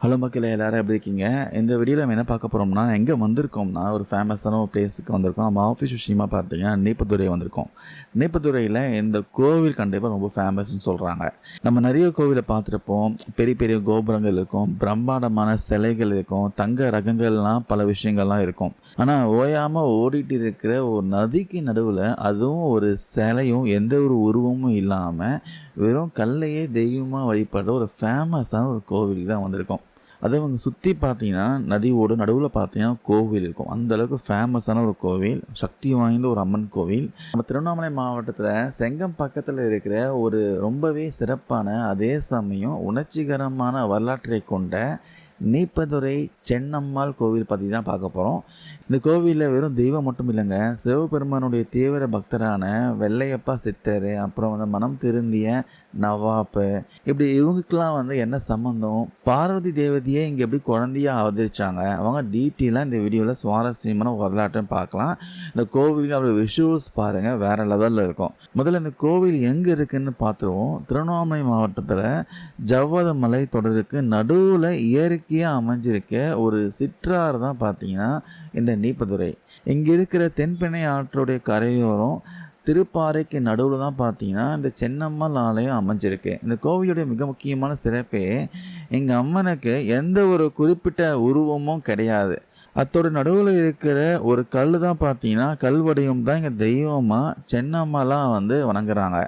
Hello மக்களே, எல்லாரும் எப்படி இருக்கீங்க? இந்த வீடியோவில் நம்ம என்ன பார்க்க போகிறோம்னா, எங்கே வந்திருக்கோம்னா, ஒரு ஃபேமஸான ஒரு பிளேஸுக்கு வந்திருக்கோம். நம்ம ஆஃபீஸ் விஷயமா பார்த்தீங்கன்னா, நீப்பத்துறை வந்திருக்கோம். நீப்பத்துறையில் இந்த கோவில் கண்டிப்பாக ரொம்ப ஃபேமஸ்ன்னு சொல்கிறாங்க. நம்ம நிறைய கோவிலை பார்த்துருப்போம். பெரிய பெரிய கோபுரங்கள் இருக்கும், பிரம்மாண்டமான சிலைகள் இருக்கும், தங்க ரகங்கள்லாம் பல விஷயங்கள்லாம் இருக்கும். ஆனால் ஓயாமல் ஓடிட்டு இருக்கிற ஒரு நதிக்கு நடுவில், அதுவும் ஒரு சிலையும் எந்த ஒரு உருவமும் இல்லாமல் வெறும் கல்லையே தெய்வமாக வழிபடுற ஒரு ஃபேமஸான ஒரு கோவிலுக்கு தான் வந்திருக்கோம். அதுவும் அங்கே சுற்றி பார்த்தீங்கன்னா நதியோட நடுவில் பார்த்தீங்கன்னா கோவில் இருக்கும். அந்த அளவுக்கு ஃபேமஸான ஒரு கோவில், சக்தி வாய்ந்த ஒரு அம்மன் கோவில். நம்ம திருவண்ணாமலை மாவட்டத்தில் செங்கம் பக்கத்தில் இருக்கிற ஒரு ரொம்பவே சிறப்பான, அதே சமயம் உணர்ச்சிகரமான வரலாற்றை கொண்ட நீப்பதுரை சென்னம்மாள் கோவில் பற்றி தான் பார்க்க போகிறோம். இந்த கோவிலில் வெறும் தெய்வம் மட்டும் இல்லைங்க, சிவபெருமானுடைய தீவிர பக்தரான வெள்ளையப்பா சித்தர், அப்புறம் மனம் திருந்திய நவாப்பு, இப்படி இவங்களுக்கெல்லாம் என்ன சம்மந்தம், பார்வதி தேவதையே இங்கே எப்படி குழந்தையாக அவதரிச்சாங்க, அவங்க டீட்டெயிலாக இந்த வீடியோவில் சுவாரஸ்யமான வரலாற்றுன்னு பார்க்கலாம். இந்த கோவில் அப்படி விஷுவல்ஸ் பாருங்கள், வேறு லெவலில் இருக்கும். முதல்ல இந்த கோவில் எங்கே இருக்குதுன்னு பார்த்துருவோம். திருவண்ணாமலை மாவட்டத்தில் ஜவ்வாது மலை தொடருக்கு நடுவில் இயற்கையாக அமைஞ்சிருக்க ஒரு சிற்றாறு தான் பார்த்தீங்கன்னா இந்த நீப்பதுரை. இங்கே இருக்கிற தென்பெண்ணை ஆற்றோடைய கரையோரம் திருப்பாறைக்கு நடுவில் தான் பார்த்தீங்கன்னா இந்த சென்னம்மாள் ஆலயம் அமைஞ்சிருக்கு. இந்த கோவிலுடைய மிக முக்கியமான சிறப்பே எங்கள் அம்மனுக்கு எந்த ஒரு குறிப்பிட்ட உருவமும் கிடையாது. அத்தோட நடுவில் இருக்கிற ஒரு கல் தான் பார்த்தீங்கன்னா கல்வடியும் தான் இங்கே தெய்வமாக சென்னம்மாலாம் வணங்குறாங்க.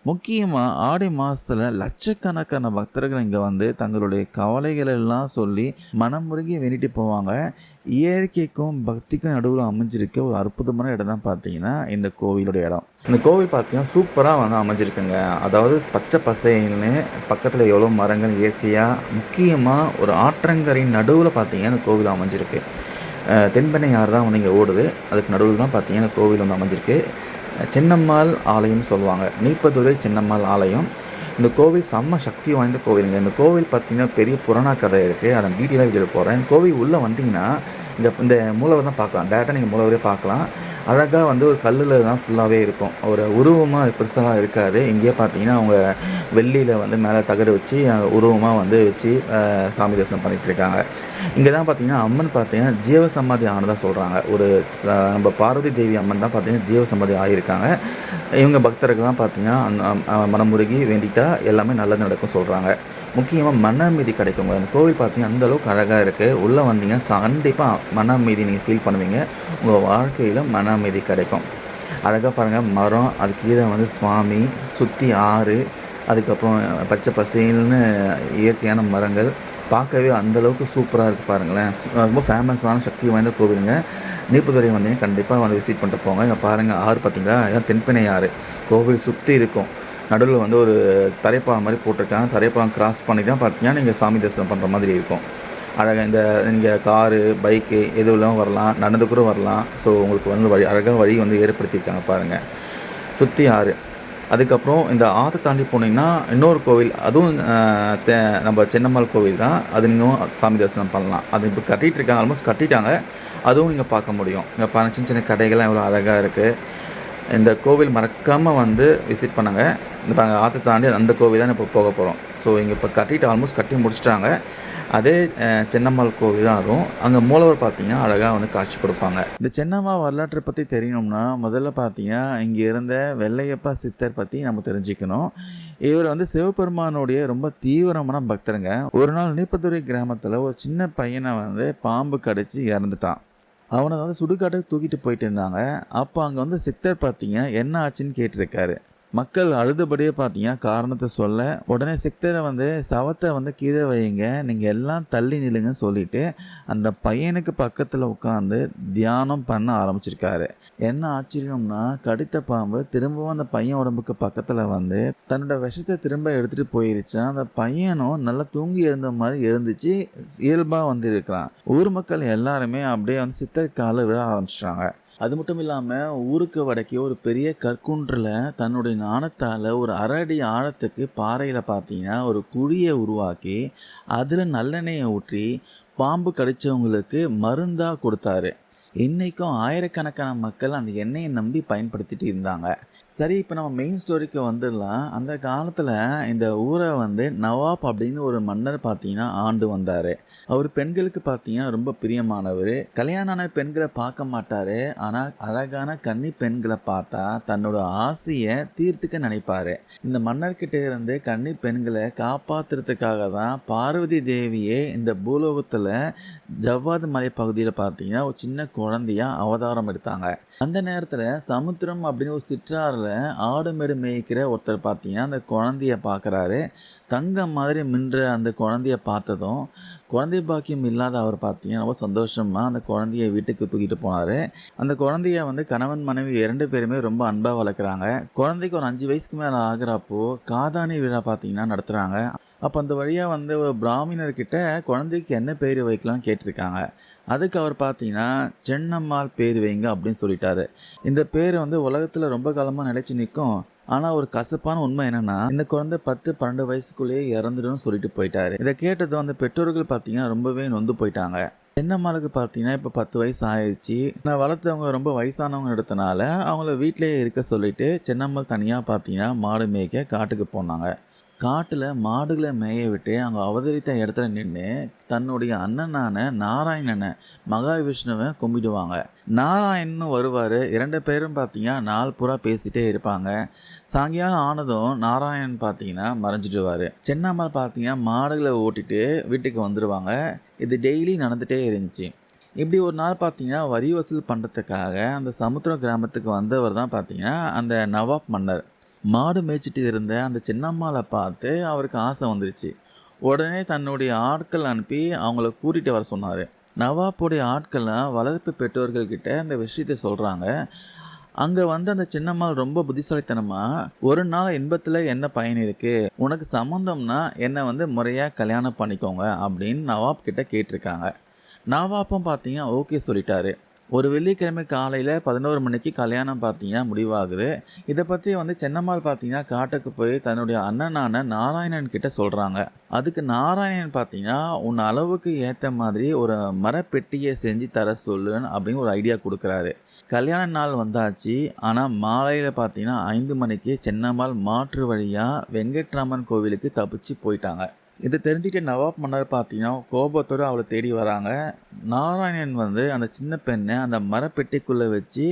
முக்கியமாக ஆடி மாதத்தில் லட்சக்கணக்கான பக்தர்கள் இங்கே தங்களுடைய கவலைகள் எல்லாம் சொல்லி மனமுருகி வேண்டிட்டு போவாங்க. இயற்கைக்கும் பக்திக்கும் நடுவில் அமைஞ்சிருக்க ஒரு அற்புதமான இடம் தான் பார்த்தீங்கன்னா இந்த கோவிலுடைய இடம். இந்த கோவில் பார்த்தீங்கன்னா சூப்பராக அமைஞ்சிருக்குங்க. அதாவது பச்சை பசைன்னு பக்கத்தில் எவ்வளோ மரங்கள் இயற்கையாக, முக்கியமாக ஒரு ஆற்றங்கரையின் நடுவில் பார்த்தீங்கன்னா இந்த கோவில் அமைஞ்சிருக்கு. தென்பெண்ணை ஆறு தான் இங்கே ஓடுது. அதுக்கு நடுவில் தான் பார்த்தீங்கன்னா இந்த கோவில் அமைஞ்சிருக்கு. சென்னம்மாள் ஆலயம்னு சொல்லுவாங்க. நீப்பதுரை சென்னம்மாள் ஆலயம். இந்த கோவில் செம்ம சக்தி வாய்ந்த கோவிலுங்க. இந்த கோவில் பார்த்திங்கன்னா பெரிய புராண கதை இருக்குது. அதை டீட்டெயிலாக வீடியோ போகிறேன். இந்த கோவில் உள்ளே வந்தீங்கன்னா இந்த மூலவர் தான் பார்க்கலாம். டேரெக்டாக நீங்கள் மூலவரே பார்க்கலாம். அழகாக ஒரு கல்லில் தான் ஃபுல்லாகவே இருக்கும். ஒரு உருவமாக பெருசாக இருக்காது. இங்கேயே பார்த்தீங்கன்னா அவங்க வெள்ளியில் மேலே தகடு வச்சு உருவமாக வச்சு சாமி தரிசனம் பண்ணிகிட்ருக்காங்க. இங்கே தான் பார்த்தீங்கன்னா அம்மன் பார்த்தீங்கன்னா ஜீவசமாதி ஆனதாக சொல்கிறாங்க. ஒரு நம்ம பார்வதி தேவி அம்மன் தான் பார்த்தீங்கன்னா ஜீவசமாதி ஆகியிருக்காங்க. இவங்க பக்தர்கள்லாம் பார்த்தீங்கன்னா அந்த மனமுருகி வேண்டிட்டா எல்லாமே நல்லது நடக்கும் சொல்கிறாங்க. முக்கியமாக மன அமைதி கிடைக்குங்க. அந்த கோவில் பார்த்தீங்கன்னா அந்தளவுக்கு அழகாக இருக்குது. உள்ளே வந்தீங்கன்னா கண்டிப்பாக மன அமைதி நீங்கள் ஃபீல் பண்ணுவீங்க. உங்கள் வாழ்க்கையில் மன அமைதி கிடைக்கும். அழகாக பாருங்கள், மரம், அது கீழே சுவாமி, சுற்றி ஆறு, அதுக்கப்புறம் பச்சை பசேல்னு இயற்கையான மரங்கள் பார்க்கவே அந்தளவுக்கு சூப்பராக இருக்குது பாருங்களேன். ரொம்ப ஃபேமஸான சக்தி வாய்ந்த கோவிலுங்க. நீப்பதுரை கண்டிப்பாக விசிட் பண்ணிட்டு போங்க. இங்கே பாருங்கள், ஆறு பார்த்தீங்களா, இதான் தென்பெண்ணை ஆறு. கோவில் சுற்றி இருக்கும். நடுவில் ஒரு தரைப்பாலம் மாதிரி போட்டிருக்காங்க. தரைப்பாலம் கிராஸ் பண்ணி தான் பார்த்தீங்கன்னா நீங்கள் சாமி தரிசனம் பண்ணுற மாதிரி இருக்கும். அழகாக நீங்கள் காரு, பைக்கு எதுவும் வரலாம், நடந்து கூட வரலாம். ஸோ உங்களுக்கு வழி அழகாக வழி ஏற்படுத்தியிருக்காங்க பாருங்கள். சுற்றி ஆறு. அதுக்கப்புறம் இந்த ஆற்றை தாண்டி போனீங்கன்னா இன்னொரு கோவில், அதுவும் நம்ம சென்னம்மாள் கோவில் தான். அது நீங்கள் சாமி தரிசனம் பண்ணலாம். அது இப்போ கட்டிகிட்ருக்காங்க, ஆல்மோஸ்ட் கட்டிட்டாங்க. அதுவும் நீங்கள் பார்க்க முடியும். இங்கே பாருங்கள், சின்ன சின்ன கடைகள்லாம் எவ்வளோ அழகாக இருக்குது. இந்த கோவில் மறக்காமல் விசிட் பண்ணுங்கள். இந்த பாருங்கள், ஆற்றை தாண்டி அந்த கோவில் தான் இப்போ போக போகிறோம். ஸோ இங்கே இப்போ கட்டிட்டு ஆல்மோஸ்ட் கட்டி முடிச்சிட்டாங்க. அதே சென்னம்மாள் கோவில் தான். அதுவும் அங்கே மூலவர் பார்த்தீங்கன்னா அழகாக காட்சி கொடுப்பாங்க. இந்த சென்னம்மா வரலாற்றை பற்றி தெரியணும்னா முதல்ல பார்த்தீங்கன்னா இங்கே இருந்த வெள்ளையப்பா சித்தர் பற்றி நம்ம தெரிஞ்சுக்கணும். இவர் சிவபெருமானுடைய ரொம்ப தீவிரமான பக்தருங்க. ஒரு நாள் நீப்பதுரை கிராமத்தில் ஒரு சின்ன பையனை பாம்பு கடிச்சு இறந்துட்டான். அவனை சுடுகாட்டுக்கு தூக்கிட்டு போயிட்டு இருந்தாங்க. அப்போ அங்கே சித்தர் பார்த்தீங்க என்ன ஆச்சுன்னு கேட்டிருக்காரு. மக்கள் அழுதுபடியே பார்த்தீங்க காரணத்தை சொல்ல, உடனே சித்தரை சவத்தை கீழே வைங்க, நீங்கள் எல்லாம் தள்ளி நில்லுங்கன்னு சொல்லிட்டு அந்த பையனுக்கு பக்கத்தில் உட்காந்து தியானம் பண்ண ஆரம்பிச்சிருக்காரு. என்ன ஆச்சரியம்னா, கடித்த பாம்பு திரும்பவும் அந்த பையன் உடம்புக்கு பக்கத்தில் தன்னோட விஷத்தை திரும்ப எடுத்துகிட்டு போயிருச்சு. அந்த பையனும் நல்லா தூங்கி எழுந்த மாதிரி எழுந்துச்சு, இயல்பாக இருக்கிறான். ஊர் மக்கள் எல்லாருமே அப்படியே சித்தர் காலை விழ ஆரம்பிச்சிட்டாங்க. அது மட்டும் இல்லாமல் ஊருக்கு வடக்கே ஒரு பெரிய கற்குன்றில் தன்னுடைய நாணத்தால் ஒரு அரை ஆழத்துக்கு பாறையில் பார்த்தீங்கன்னா ஒரு குழியை உருவாக்கி அதில் நல்லெண்ணெயை ஊற்றி பாம்பு கடித்தவங்களுக்கு மருந்தாக கொடுத்தாரு. இன்னைக்கும் ஆயிரக்கணக்கான மக்கள் அந்த எண்ணெயை நம்பி பயன்படுத்திட்டு இருந்தாங்க. சரி, இப்போ நம்ம மெயின் ஸ்டோரிக்கு வந்துடலாம். அந்த காலத்தில் இந்த ஊரை வந்து நவாப் அப்படின்னு ஒரு மன்னர் பார்த்தீங்கன்னா ஆண்டு வந்தார். அவர் பெண்களுக்கு பார்த்தீங்கன்னா ரொம்ப பிரியமானவர். கல்யாணம் ஆன பெண்களை பார்க்க மாட்டார். ஆனால் அழகான கன்னி பெண்களை பார்த்தா தன்னோட ஆசையை தீர்த்துக்க நினைப்பார். இந்த மன்னர்கிட்ட இருந்து கன்னி பெண்களை காப்பாற்றுறதுக்காக தான் பார்வதி தேவியே இந்த பூலோகத்தில் ஜவ்வாது மலை பகுதியில் பார்த்தீங்கன்னா ஒரு சின்ன குழந்தையா அவதாரம் எடுத்தாங்க. அந்த நேரத்தில் சமுத்திரம் அப்படின்னு ஒரு சிற்றாறில் ஆடு மாடு மேய்க்கிற ஒருத்தர் பார்த்தீங்கன்னா அந்த குழந்தைய பார்க்குறாரு. தங்கம் மாதிரி மின்ற அந்த குழந்தைய பார்த்ததும் குழந்தை பாக்கியம் இல்லாத அவர் பார்த்தீங்கன்னா ரொம்ப சந்தோஷமாக அந்த குழந்தைய வீட்டுக்கு தூக்கிட்டு போனார். அந்த குழந்தைய வந்து கணவன் மனைவி 2 பேருமே ரொம்ப அன்பாக வளர்க்குறாங்க. குழந்தைக்கு ஒரு 5 வயசுக்கு மேலே ஆகிறப்போ காதாணி விழா பார்த்தீங்கன்னா நடத்துகிறாங்க. அப்போ அந்த வழியாக வந்து ஒரு பிராமணர்கிட்ட குழந்தைக்கு என்ன பேர் வைக்கலாம்னு கேட்டிருக்காங்க. அதுக்கு அவர் பார்த்தீங்கன்னா சென்னம்மாள் பேர் வைங்க அப்படின்னு சொல்லிட்டாரு. இந்த பேர் வந்து உலகத்தில் ரொம்ப காலமாக நிலைச்சு நிற்கும். ஆனால் ஒரு கசப்பான உண்மை என்னன்னா இந்த குழந்தை 10-12 வயசுக்குள்ளேயே இறந்துடும் சொல்லிட்டு போயிட்டாரு. இதை கேட்டதும் அந்த பெற்றோர்கள் பார்த்தீங்கன்னா ரொம்பவே நொந்து போயிட்டாங்க. சென்னம்மாளுக்கு பார்த்தீங்கன்னா இப்போ 10 வயசு ஆயிடுச்சு. நான் வளர்த்தவங்க ரொம்ப வயசானவங்க எடுத்தனால அவங்கள வீட்டிலேயே இருக்க சொல்லிட்டு சென்னம்மாள் தனியாக பார்த்தீங்கன்னா மாடு மேய்க்க காட்டுக்கு போனாங்க. காட்டில் மாடுகளை மேய விட்டு அவங்க அவதரித்த இடத்துல நின்று தன்னுடைய அண்ணனான நாராயணனை மகாவிஷ்ணுவை கும்பிடுவாங்க. நாராயணன் வருவார். 2 பேரும் பார்த்தீங்கன்னா நாள் பூரா பேசிகிட்டே இருப்பாங்க. சாயங்காலம் ஆனதும் நாராயணன் பார்த்தீங்கன்னா மறைஞ்சிடுவார். சென்னம்மாள் பார்த்தீங்கன்னா மாடுகளை ஓட்டிட்டு வீட்டுக்கு வந்துடுவாங்க. இது டெய்லி நடந்துகிட்டே இருந்துச்சு. இப்படி ஒரு நாள் பார்த்தீங்கன்னா வரி வசூல் பண்ணுறதுக்காக அந்த சமுத்திரம் கிராமத்துக்கு வந்தவர் தான் பார்த்தீங்கன்னா அந்த நவாப் மன்னர். மாடு மேய்ச்சிட்டு இருந்த அந்த சின்னம்மாளை பார்த்து அவருக்கு ஆசை வந்துருச்சு. உடனே தன்னுடைய ஆட்கள் அனுப்பி அவங்கள கூட்டிகிட்டு வர சொன்னார். நவாப்புடைய ஆட்கள்லாம் வளர்ப்பு பெற்றோர்கள்கிட்ட அந்த விஷயத்தை சொல்கிறாங்க. அங்கே வந்து அந்த சின்னம்மாள் ரொம்ப புத்திசாலித்தனமாக, ஒரு நாள் இன்பத்தில் என்ன பயன் இருக்குது, உனக்கு சம்மந்தம்னா என்னை வந்து முறையாக கல்யாணம் பண்ணிக்கோங்க அப்படின்னு நவாப் கிட்ட கேட்டிருக்காங்க. நவாப்பும் பார்த்தீங்கன்னா ஓகே சொல்லிட்டாரு. ஒரு வெள்ளிக்கிழமை காலையில் 11 மணிக்கு கல்யாணம் பார்த்தீங்கன்னா முடிவாகுது. இதை பற்றி வந்து சென்னம்மாள் பார்த்தீங்கன்னா காட்டுக்கு போய் தன்னுடைய அண்ணனான நாராயணன் கிட்ட சொல்கிறாங்க. அதுக்கு நாராயணன் பார்த்தீங்கன்னா உன் அளவுக்கு ஏற்ற மாதிரி ஒரு மரப்பெட்டியை செஞ்சு தர சொல்லுன்னு அப்படின்னு ஒரு ஐடியா கொடுக்குறாரு. கல்யாண நாள் வந்தாச்சு. ஆனால் மாலையில் பார்த்தீங்கன்னா 5 மணிக்கு சென்னம்மாள் மாற்று வழியாக வெங்கட்ராமன் கோவிலுக்கு தப்பிச்சு போயிட்டாங்க. இதை தெரிஞ்சுக்கிட்டு நவாப் மன்னர் பார்த்தீங்கன்னா கோபத்தோடு அவளை தேடி வராங்க. நாராயணன் வந்து அந்த சின்ன பெண்ணை அந்த மரப்பெட்டிக்குள்ளே வச்சு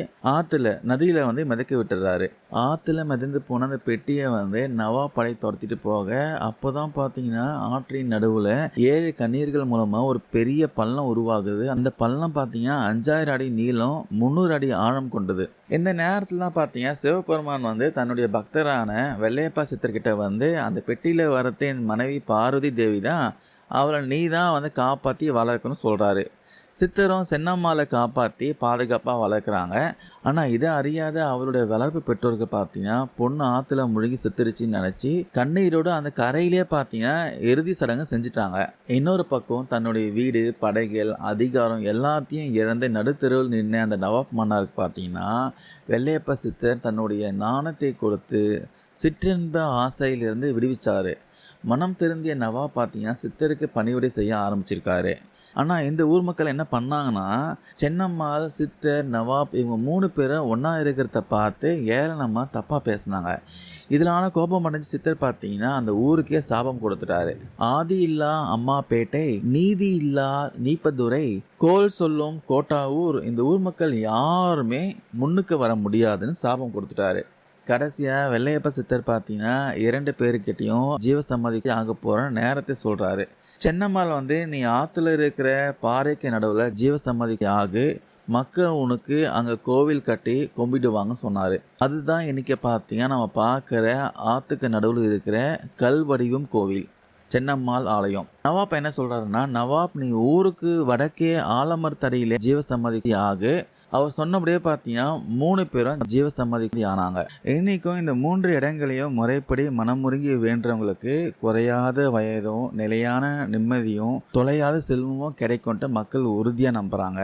நதியில் வந்து மிதக்க விட்டுறாரு. ஆற்றுல மிதந்து போன அந்த பெட்டியை வந்து நவாப் படை துரத்திட்டு போக அப்போ தான் பார்த்தீங்கன்னா ஆற்றின் நடுவில் 7 கண்ணீர்கள் மூலமாக ஒரு பெரிய பள்ளம் உருவாகுது. அந்த பள்ளம் பார்த்தீங்கன்னா 5000 அடி நீளம், 300 அடி ஆழம் கொண்டது. இந்த நேரத்தில் தான் பார்த்தீங்கன்னா சிவபெருமான் வந்து தன்னுடைய பக்தரான வெள்ளையப்பா சித்தர்கிட்ட வந்து அந்த பெட்டியில் வரது என் மனைவி பார்வதி தேவி தான், அவளை நீ தான் வந்து காப்பாற்றி வளர்க்கணும்னு சொல்கிறாரு. சித்தரும் சென்னம்மாளை காப்பாற்றி பாதுகாப்பாக வளர்க்குறாங்க. ஆனால் இதை அறியாத அவருடைய வளர்ப்பு பெற்றோர்கள் பார்த்தீங்கன்னா பொண்ணு ஆற்றுல முழுகி செத்துருச்சின்னு நினச்சி கண்ணீரோடு அந்த கரையிலே பார்த்தீங்கன்னா இறுதி சடங்கு செஞ்சுட்டாங்க. இன்னொரு பக்கம் தன்னுடைய வீடு, படைகள், அதிகாரம் எல்லாத்தையும் இழந்து நடுத்தெருவில் நின்று அந்த நவாப் மன்னருக்கு பார்த்தீங்கன்னா வெள்ளையப்ப சித்தர் தன்னுடைய நாணத்தை கொடுத்து சிற்றின்ப ஆசையிலிருந்து விடுவிச்சார். மனம் திருந்திய நவாப் பார்த்தீங்கன்னா சித்தருக்கு பணிவிடை செய்ய ஆரம்பிச்சிருக்காரு. ஆனால் இந்த ஊர் மக்கள் என்ன பண்ணாங்கன்னா சென்னம்மாள், சித்தர், நவாப் இவங்க 3 பேரும் ஒன்றா இருக்கிறத பார்த்து ஏளனமாக தப்பாக பேசினாங்க. இதனால கோபம் அடைஞ்ச சித்தர் பார்த்தீங்கன்னா அந்த ஊருக்கே சாபம் கொடுத்துட்டாரு. ஆதி இல்லா அம்மாப்பேட்டை, நீதி இல்லா நீப்பதுரை, கோல் சொல்லும் கோட்டாவூர், இந்த ஊர் மக்கள் யாருமே முன்னுக்கு வர முடியாதுன்னு சாபம் கொடுத்துட்டாரு. கடைசியாக வெள்ளையப்ப சித்தர் பார்த்தீங்கன்னா 2 பேருக்கிட்டையும் ஜீவசமாதிக்கு ஆக போகிற நேரத்தை சொல்கிறாரு. சென்னம்மாள் வந்து நீ ஆற்றுல இருக்கிற பாறைக்கு நடுவில் ஜீவசமாதிக்கு ஆகு, மக்கள் உனக்கு அங்கே கோவில் கட்டி கும்பிடுவாங்க சொன்னார். அதுதான் இன்றைக்கி பார்த்தீங்கன்னா நம்ம பார்க்குற ஆற்றுக்கு நடுவில் இருக்கிற கல் வடிவம் கோவில், சென்னம்மாள் ஆலயம். நவாப் என்ன சொல்கிறாருன்னா, நவாப் நீ ஊருக்கு வடக்கே ஆலமரத்தடியிலே ஜீவசமாதிக்கு ஆகு. அவர் சொன்னபடியே பார்த்தீங்கன்னா 3 பேரும் ஜீவசமாதிக்கு ஆனாங்க. இன்றைக்கும் இந்த 3 இடங்களையும் முறைப்படி மனமுருகி வேண்டவங்களுக்கு குறையாத வயதும் நிலையான நிம்மதியும் தொலையாத செல்வமும் கிடைக்கும்ட்டு மக்கள் உறுதியாக நம்புகிறாங்க.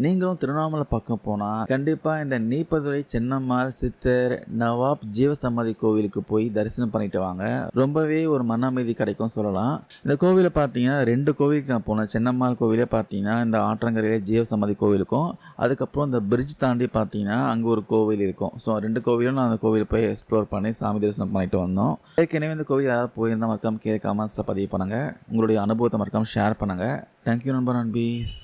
நீங்களும் திருவண்ணாமலை பக்கம் போனால் கண்டிப்பாக இந்த நீப்பதுரை சென்னம்மாள் சித்தர் நவாப் ஜீவசமாதி கோவிலுக்கு போய் தரிசனம் பண்ணிட்டு வாங்க. ரொம்பவே ஒரு மன அமைதி கிடைக்கும் சொல்லலாம். இந்த கோவிலை பார்த்தீங்கன்னா 2 கோவிலுக்கு நான் போனேன். சென்னம்மாள் கோவிலே பார்த்தீங்கன்னா இந்த ஆற்றங்கரையிலே ஜீவசமாதி கோவிலுக்கும், அதுக்கப்புறம் இந்த பிரிட்ஜ் தாண்டி பார்த்தீங்கன்னா அங்கே ஒரு கோவில் இருக்கும். ஸோ 2 கோவிலும் நான் அந்த கோவிலை போய் எக்ஸ்ப்ளோர் பண்ணி சாமி தரிசனம் பண்ணிட்டு வந்தோம். ஏற்கனவே இந்த கோவில் யாராவது போயிருந்தால் மறக்காம கீழே கமெண்ட்ஸில் பதிவு பண்ணுங்கள். உங்களுடைய அனுபவத்தை மறக்காம ஷேர் பண்ணுங்கள். தேங்க்யூ நண்பர் அண்ட் பீஸ்.